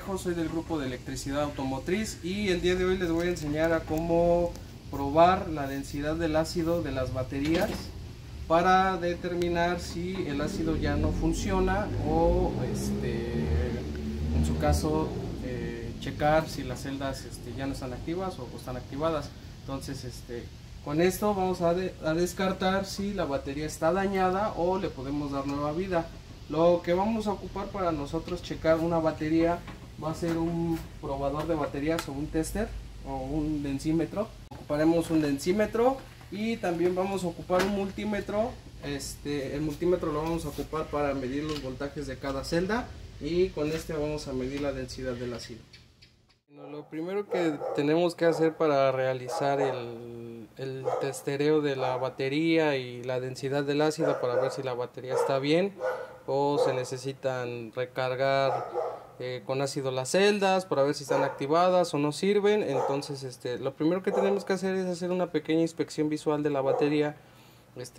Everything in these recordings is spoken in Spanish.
Trejo, soy del grupo de electricidad automotriz y el día de hoy les voy a enseñar a cómo probar la densidad del ácido de las baterías para determinar si el ácido ya no funciona o en su caso checar si las celdas ya no están activas o están activadas. Entonces con esto vamos a descartar si la batería está dañada o le podemos dar nueva vida. Lo que vamos a ocupar para nosotros checar una batería va a ser un probador de baterías o un tester o un densímetro. Ocuparemos un densímetro y también vamos a ocupar un multímetro. El multímetro lo vamos a ocupar para medir los voltajes de cada celda y con este vamos a medir la densidad del ácido. Lo primero que tenemos que hacer para realizar el testereo de la batería y la densidad del ácido para ver si la batería está bien o se necesitan recargar con ácido las celdas para ver si están activadas o no sirven. Entonces lo primero que tenemos que hacer es hacer una pequeña inspección visual de la batería.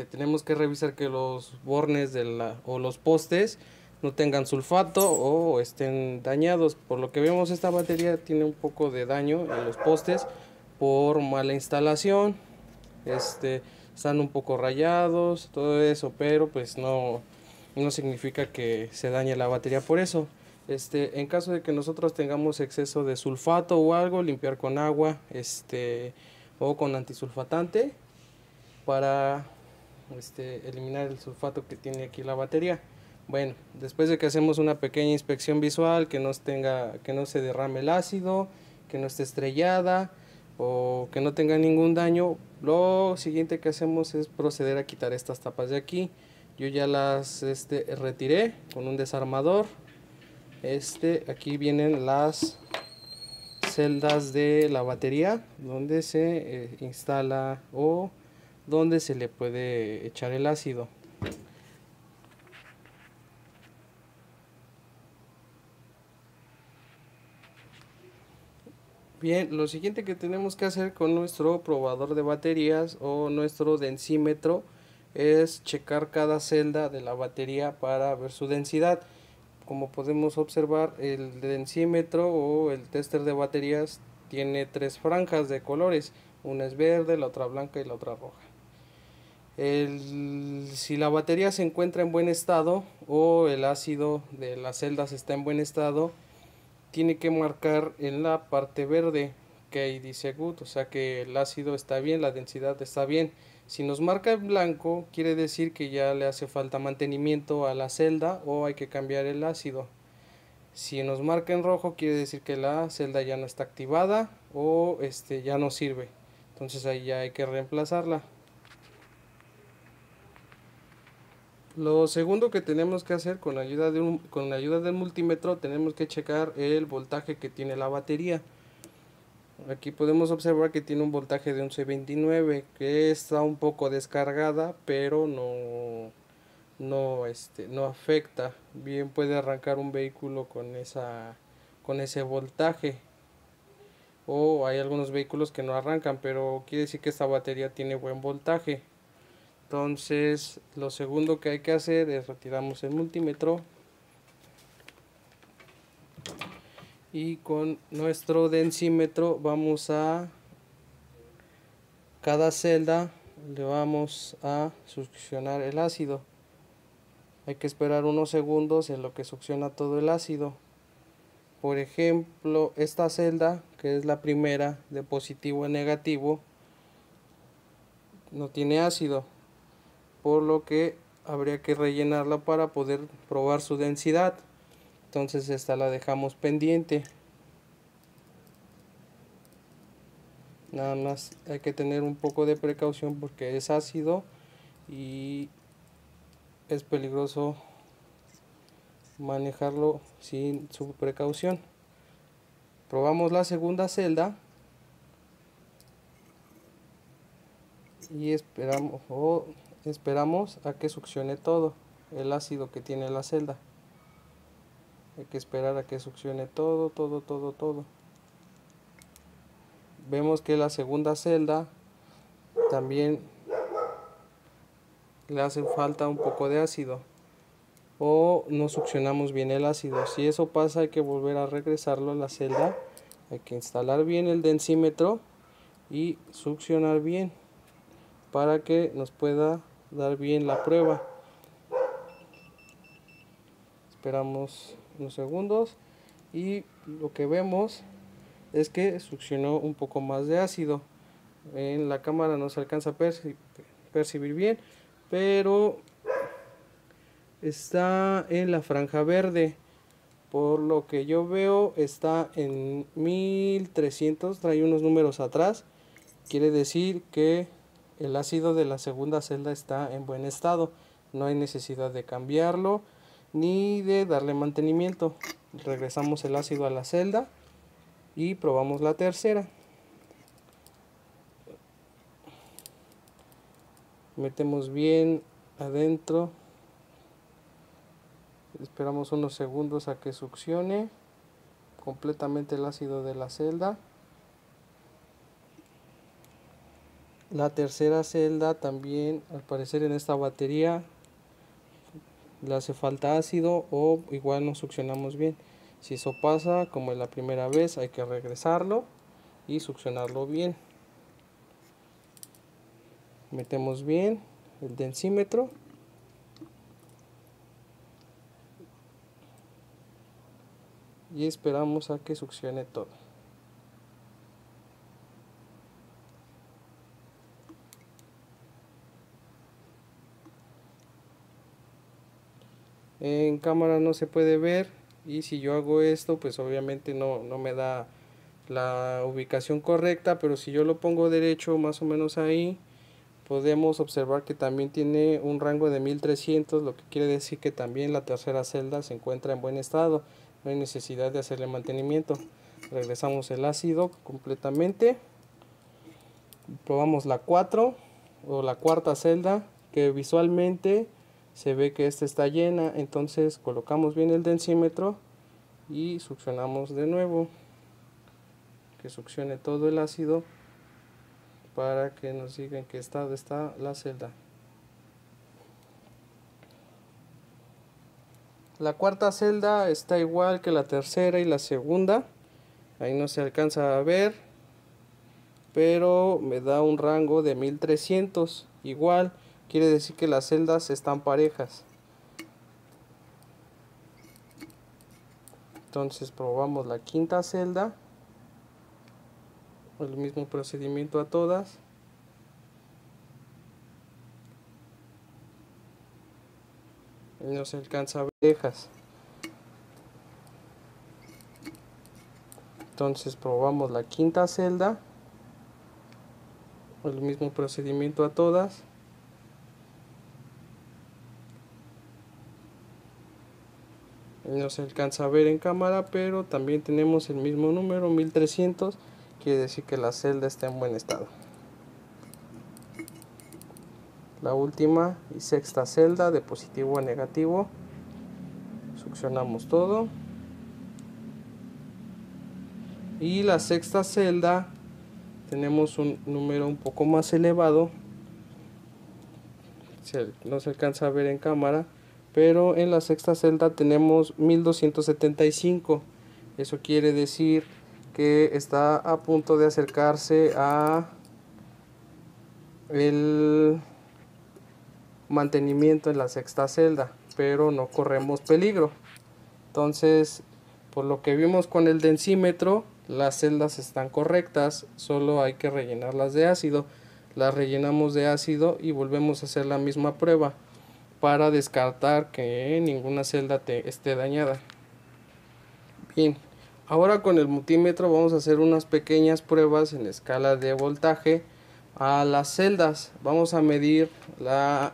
Tenemos que revisar que los bornes o los postes no tengan sulfato o estén dañados. Por lo que vemos, esta batería tiene un poco de daño en los postes por mala instalación. Están un poco rayados, todo eso, pero pues no significa que se dañe la batería por eso. En caso de que nosotros tengamos exceso de sulfato o algo, limpiar con agua o con antisulfatante para eliminar el sulfato que tiene aquí la batería. Bueno, después de que hacemos una pequeña inspección visual, que no se derrame el ácido, que no esté estrellada o que no tenga ningún daño, lo siguiente que hacemos es proceder a quitar estas tapas de aquí. Yo ya las retiré con un desarmador. Aquí vienen las celdas de la batería donde se instala o donde se le puede echar el ácido. Bien, lo siguiente que tenemos que hacer con nuestro probador de baterías o nuestro densímetro es checar cada celda de la batería para ver su densidad. Como podemos observar, el densímetro o el tester de baterías tiene tres franjas de colores, una es verde, la otra blanca y la otra roja. Si la batería se encuentra en buen estado o el ácido de las celdas está en buen estado, tiene que marcar en la parte verde que ahí dice good, o sea que el ácido está bien, la densidad está bien. Si nos marca en blanco, quiere decir que ya le hace falta mantenimiento a la celda o hay que cambiar el ácido. Si nos marca en rojo, quiere decir que la celda ya no está activada o ya no sirve. Entonces ahí ya hay que reemplazarla. Lo segundo que tenemos que hacer con la ayuda del multímetro, tenemos que checar el voltaje que tiene la batería. Aquí podemos observar que tiene un voltaje de 1129, que está un poco descargada, pero no afecta. Bien puede arrancar un vehículo con ese voltaje. O hay algunos vehículos que no arrancan, pero quiere decir que esta batería tiene buen voltaje. Entonces lo segundo que hay que hacer es retiramos el multímetro y con nuestro densímetro vamos a cada celda le vamos a succionar el ácido. Hay que esperar unos segundos en lo que succiona todo el ácido. Por ejemplo, esta celda, que es la primera de positivo a negativo, no tiene ácido, por lo que habría que rellenarla para poder probar su densidad. Entonces esta la dejamos pendiente. Nada más hay que tener un poco de precaución porque es ácido y es peligroso manejarlo sin su precaución. Probamos la segunda celda y esperamos a que succione todo el ácido que tiene la celda. Hay que esperar a que succione todo. Vemos que la segunda celda también le hace falta un poco de ácido. o no succionamos bien el ácido. Si eso pasa, hay que volver a regresarlo a la celda, hay que instalar bien el densímetro y succionar bien para que nos pueda dar bien la prueba. Esperamos unos segundos y lo que vemos es que succionó un poco más de ácido. En la cámara no se alcanza a percibir bien, pero está en la franja verde. Por lo que yo veo está en 1300, trae unos números atrás. Quiere decir que el ácido de la segunda celda está en buen estado. No hay necesidad de cambiarlo ni de darle mantenimiento. Regresamos el ácido a la celda y probamos la tercera. Metemos bien adentro, esperamos unos segundos a que succione completamente el ácido de la celda. La tercera celda también, al parecer, en esta batería le hace falta ácido o igual no succionamos bien. Si eso pasa, como en la primera vez, hay que regresarlo y succionarlo bien. Metemos bien el densímetro y esperamos a que succione todo. En cámara no se puede ver, y si yo hago esto, pues obviamente no me da la ubicación correcta, pero si yo lo pongo derecho más o menos ahí, podemos observar que también tiene un rango de 1300, lo que quiere decir que también la tercera celda se encuentra en buen estado, no hay necesidad de hacerle mantenimiento. Regresamos el ácido completamente, probamos la 4 o la cuarta celda, que visualmente se ve que esta está llena. Entonces colocamos bien el densímetro y succionamos de nuevo, que succione todo el ácido para que nos diga en qué estado está la celda. La cuarta celda está igual que la tercera y la segunda, ahí no se alcanza a ver, pero me da un rango de 1300, igual quiere decir que las celdas están parejas. Entonces probamos la quinta celda, el mismo procedimiento a todas. No se alcanza a ver parejas. Entonces probamos la quinta celda, el mismo procedimiento a todas. No se alcanza a ver en cámara, pero también tenemos el mismo número, 1300, quiere decir que la celda está en buen estado. La última y sexta celda, de positivo a negativo, succionamos todo. Y la sexta celda tenemos un número un poco más elevado, no se alcanza a ver en cámara, pero en la sexta celda tenemos 1275. Eso quiere decir que está a punto de acercarse a el mantenimiento en la sexta celda, pero no corremos peligro. Entonces, por lo que vimos con el densímetro, las celdas están correctas, solo hay que rellenarlas de ácido. Las rellenamos de ácido y volvemos a hacer la misma prueba para descartar que ninguna celda esté dañada. Bien, ahora con el multímetro vamos a hacer unas pequeñas pruebas en escala de voltaje a las celdas. Vamos a medir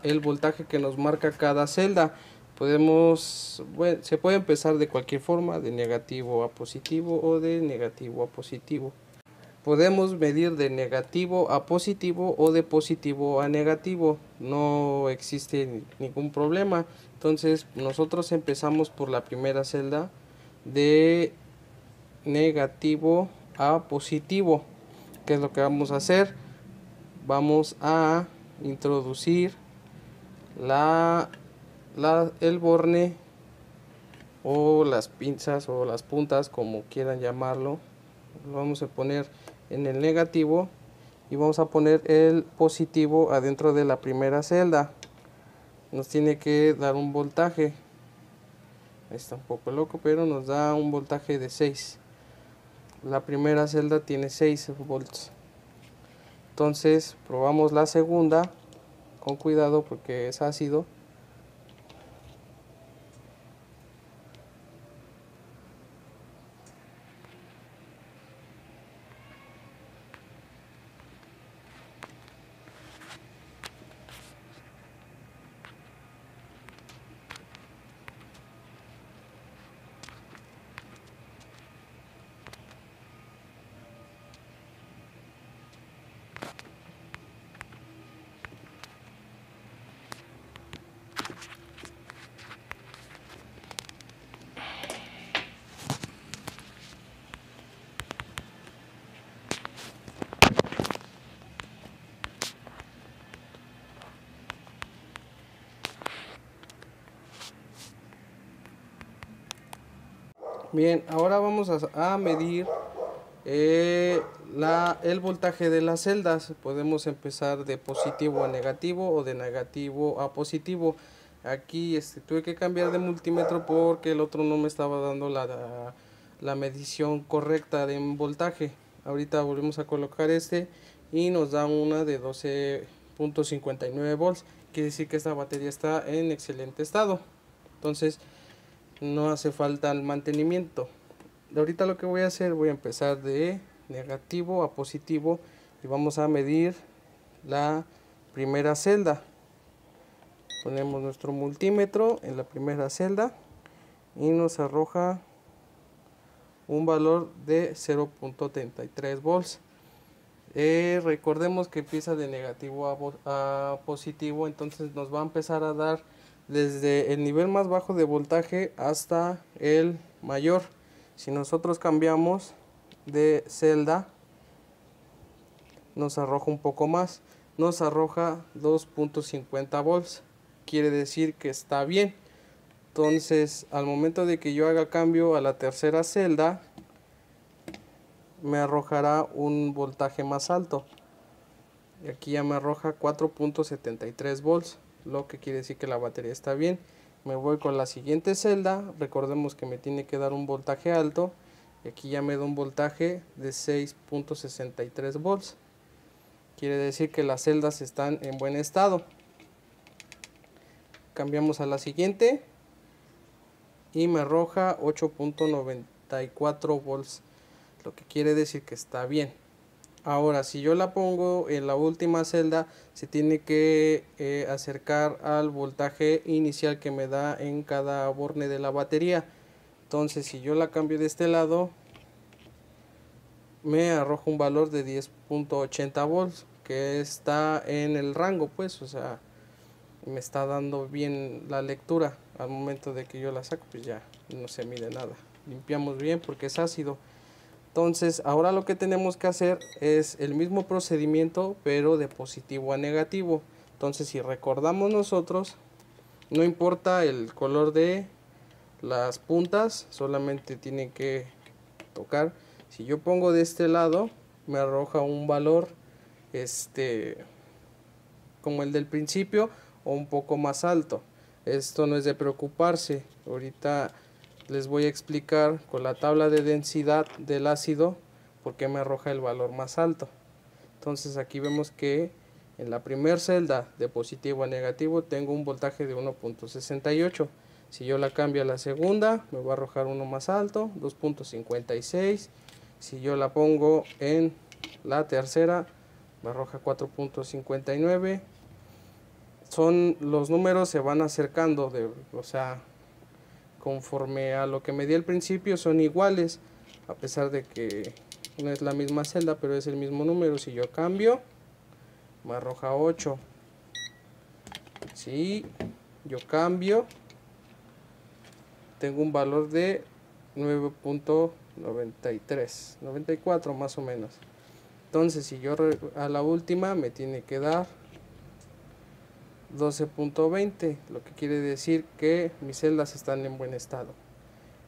el voltaje que nos marca cada celda. Se puede empezar de cualquier forma, de negativo a positivo o de negativo a positivo. Podemos medir de negativo a positivo o de positivo a negativo, no existe ningún problema. Entonces nosotros empezamos por la primera celda, de negativo a positivo. ¿Qué es lo que vamos a hacer? Vamos a introducir la el borne o las pinzas o las puntas, como quieran llamarlo, lo vamos a poner en el negativo y vamos a poner el positivo adentro de la primera celda. Nos tiene que dar un voltaje, está un poco loco, pero nos da un voltaje de 6. La primera celda tiene 6 volts. Entonces probamos la segunda con cuidado porque es ácido. Bien, ahora vamos a medir el voltaje de las celdas. Podemos empezar de positivo a negativo o de negativo a positivo. Aquí tuve que cambiar de multímetro porque el otro no me estaba dando la medición correcta de voltaje. Ahorita volvemos a colocar y nos da una de 12.59 volts. Quiere decir que esta batería está en excelente estado. Entonces no hace falta el mantenimiento. Ahorita lo que voy a hacer, voy a empezar de negativo a positivo y vamos a medir la primera celda. Ponemos nuestro multímetro en la primera celda y nos arroja un valor de 0.33 volts. Recordemos que empieza de negativo a positivo, entonces nos va a empezar a dar desde el nivel más bajo de voltaje hasta el mayor. Si nosotros cambiamos de celda, nos arroja un poco más, nos arroja 2.50 volts, quiere decir que está bien. Entonces al momento de que yo haga cambio a la tercera celda, me arrojará un voltaje más alto, y aquí ya me arroja 4.73 volts, lo que quiere decir que la batería está bien. Me voy con la siguiente celda, recordemos que me tiene que dar un voltaje alto, y aquí ya me da un voltaje de 6.63 volts, quiere decir que las celdas están en buen estado. Cambiamos a la siguiente y me arroja 8.94 volts, lo que quiere decir que está bien. Ahora, si yo la pongo en la última celda, se tiene que acercar al voltaje inicial que me da en cada borne de la batería. Entonces, si yo la cambio de este lado, me arroja un valor de 10.80 volts, que está en el rango, pues, o sea, me está dando bien la lectura. Al momento de que yo la saco, pues ya no se mide nada. Limpiamos bien porque es ácido. Entonces ahora lo que tenemos que hacer es el mismo procedimiento, pero de positivo a negativo. Entonces si recordamos nosotros, no importa el color de las puntas, solamente tienen que tocar. Si yo pongo de este lado, me arroja un valor como el del principio o un poco más alto. Esto no es de preocuparse. Ahorita les voy a explicar con la tabla de densidad del ácido por qué me arroja el valor más alto. Entonces aquí vemos que en la primera celda de positivo a negativo tengo un voltaje de 1.68. Si yo la cambio a la segunda, me va a arrojar uno más alto, 2.56. Si yo la pongo en la tercera, me arroja 4.59. Los números se van acercando, o sea, conforme a lo que me di al principio son iguales, a pesar de que no es la misma celda, pero es el mismo número. Si yo cambio, me arroja 8. Si yo cambio, tengo un valor de 9.93, 94 más o menos. Entonces si yo a la última me tiene que dar 12.20, lo que quiere decir que mis celdas están en buen estado.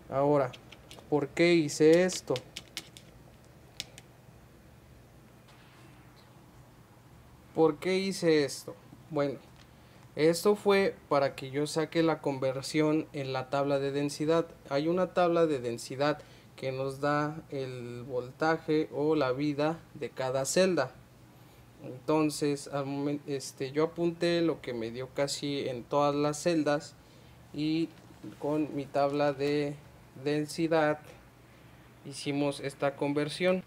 Ahora, ¿por qué hice esto? ¿Por qué hice esto? Bueno, esto fue para que yo saque la conversión en la tabla de densidad. Hay una tabla de densidad que nos da el voltaje o la vida de cada celda. Entonces, al momento, yo apunté lo que me dio casi en todas las celdas y con mi tabla de densidad hicimos esta conversión.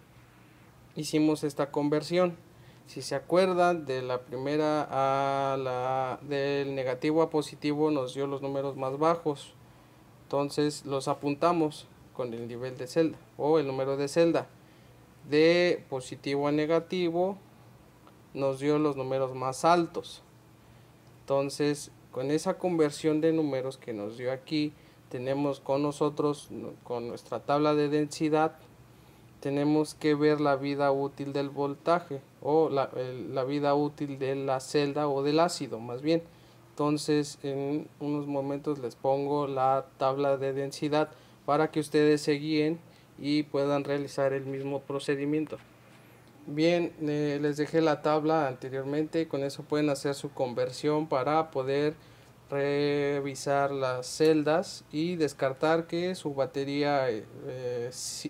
Si se acuerdan, de la primera a del negativo a positivo nos dio los números más bajos. Entonces los apuntamos con el nivel de celda o el número de celda. De positivo a negativo nos dio los números más altos. Entonces, con esa conversión de números que nos dio aquí, tenemos con nosotros, con nuestra tabla de densidad, tenemos que ver la vida útil del voltaje o la vida útil de la celda o del ácido más bien. Entonces en unos momentos les pongo la tabla de densidad para que ustedes se guíen y puedan realizar el mismo procedimiento. Bien, les dejé la tabla anteriormente, con eso pueden hacer su conversión para poder revisar las celdas y descartar que su batería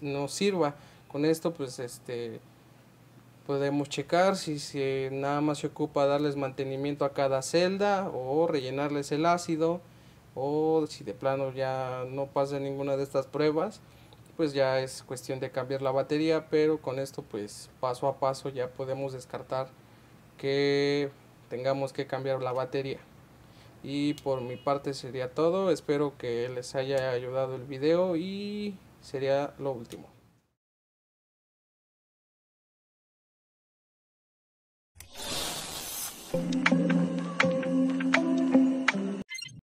no sirva. Con esto pues podemos checar si nada más se ocupa darles mantenimiento a cada celda o rellenarles el ácido, o si de plano ya no pasa ninguna de estas pruebas, pues ya es cuestión de cambiar la batería. Pero con esto pues paso a paso ya podemos descartar que tengamos que cambiar la batería. Y por mi parte sería todo. Espero que les haya ayudado el video y sería lo último.